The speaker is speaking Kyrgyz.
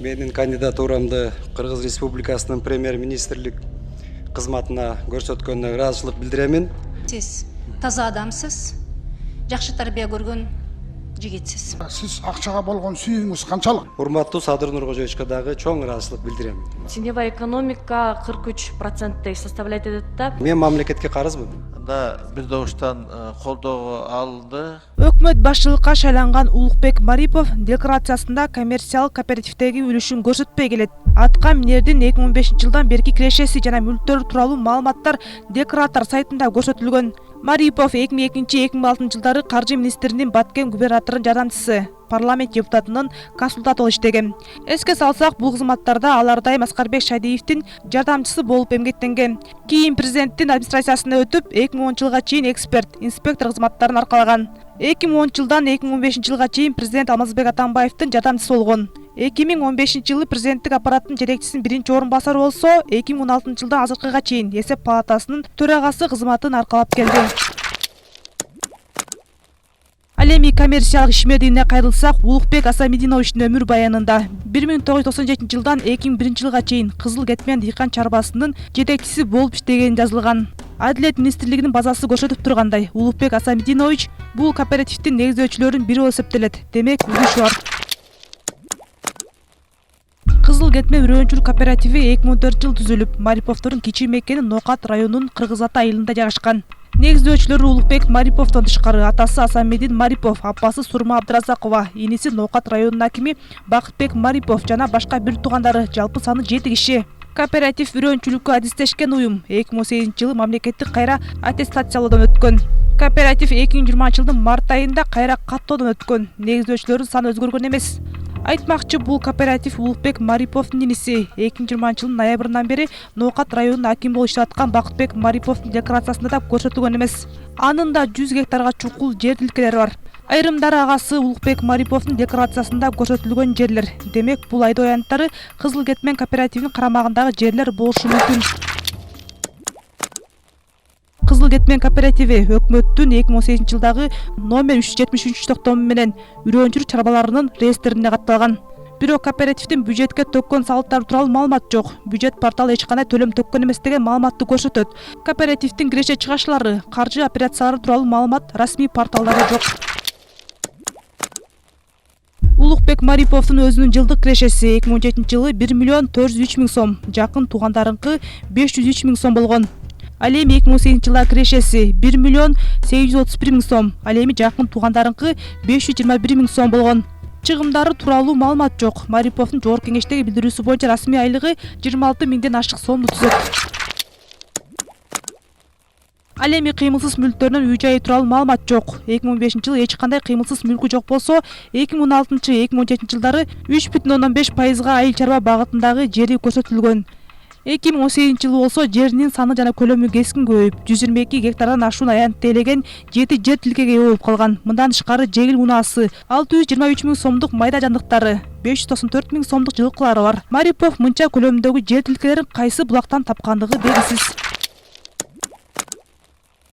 Менин кандидатурамды Кыргыз Республикасынын премьер-министрлик кызматына көрсөткөнүнө ыраазычылык билдиремин. Siz таза адамсыз, жакшы тарбия көргөн жигитсиз. Siz акчага болгон сүйүүңүз канчалык? Урматтуу Садыр Нуркожоевичке дагы чоң ыраазычылык билдирем. Теневая экономика 43% составляет да. Мен мамлекетке карызмын. Бир добуштан колдоо алынды. Өкмөт башчылыкка шайланган Улукбек Марипов декларациясында коммерциялык кооперативдеги үлүшүн көрсөтпөй келет. Атка минердин 2015 жылдан берки кирешеси жана мүлктөр тууралуу маалыматтар декларатор сайтында көрсөтүлгөн. Марипов 2002-2006 жылдары каржы министринин Баткен губернаторунун жардамчысы, парламент депутатынын консультаты болуп иштеген. Эске салсак, бул кызматтарда алардай Аскарбек Шадиевдин жардамчысы болуп эмгектенген. Кийин президенттин администрациясына өтүп, 2010 жылга чейин эксперт, инспектор кызматтарын аркалаган. 2010 жылдан 2015 жылга чейин президент Алмазбек Атамбаевдин жардамчысы болгон. 2015 жылы президенттик аппараттын жетекчисинин биринчи орун басары болсо, 2016 жылдан азыркыга чейин эсеп палатасынын төрагасы кызматын аркалап келди. Ал эми коммерциялык ишмердигине кайрылсак, Улукбек Асамидиновичтин өмүр баянында 1997 жылдан 2001 жылга чейин Кызыл Кетмен дыйкан чарбасынын жетекчиси болуп иштегени жазылган. Адилет министрлигинин базасы көрсөтүп тургандай, Улукбек Асамидинович бул кооперативдин негиздөөчүлөрүнүн бири болуп эсептелет. Демек, үлүшү бар. Кызыл Кетмен үрөөнчүлүк кооперативи 2004 жыл түзүлүп, Мариповдордун кичи мекени Нокат районунун Кыргыз Ата айылында жайгашкан. Негиздөөчүлөрү Улукбек Мариповдон тышкары атасы Асамидин Марипов, апасы Сурма Абдыразакова, иниси Нокат районунун акими Бакытбек Марипов жана башка бир туугандары, жалпы саны 7 киши. Кооператив үрөөнчүлүккө адистешкен уюм 2008 жылы мамлекеттик кайра аттестациялоодон өткөн. Кооператив 2020 жылдын март айында кайра каттоодон өткөн. Негиздөөчүлөрүнүн саны өзгөргөн эмес. Айтмакчы, бул кооператив Улукбек Мариповдун иниси 2020 жылдын ноябрынан бери Нокат районунун акими болуп иштеп аткан Бакытбек Мариповдун декларациясында да көрсөтүлгөн эмес. Анын да 100 гектарга чукул жер тилкелери бар. Айрымдары агасы Улукбек Мариповдун декларациясында көрсөтүлгөн жерлер. Демек, бул айдоо аянттары Кызыл Кетмен кооперативинин карамагындагы жерлер болушу мүмкүн. Кызыл Кетмен кооперативи өкмөттүн 2018 жылдагы номер 373 токтому менен үрөөнчүлүк чарбаларынын реестрине катталган. Бирок кооперативдин бюджетке төккөн салыктары тууралуу маалымат жок. Бюджет порталы эч кандай төлөм төккөн эмес деген маалыматты көрсөтөт. Кооперативдин киреше чыгышлары, каржы операциялары тууралуу маалымат расмий порталдарда жок. Улукбек Мариповдун өзүнүн жылдык кирешеси 2017 жылы 1 миллион 403 миң сом, жакын туугандарынкы 503 миң сом болгон. Ал эми 2018 жылда кирешеси 1 миллион 831 миң сом, ал эми жакын туугандарынкы 521 миң сом болгон. Чыгымдары тууралуу маалымат жок. Мариповдун жогорку кеңештеги билдирүүсү боюнча расмий айлыгы 26 миңден ашык сомду түзөт. Ал эми кыймылсыз мүлктөрүнүн үй-жайы тууралуу маалымат жок. 2015 жылы эч кандай кыймылсыз мүлкү жок болсо, 2016-2017 жылдары 3,5% айыл чарба багытындагы жери көрсөтүлгөн. 2018 жылы болсо жеринин саны жана көлөмү кескин көбөйүп, 122 гектардан ашуун аянтты ээлеген 7 жер тилкеге ээ болуп калган. Мындан тышкары жегил унаасы, 623 миң сомдук майда жандыктары, 594 миң сомдук жылкылары бар. Марипов мынча көлөмдөгү жер тилкелерин кайсы булактан тапкандыгы белгисиз.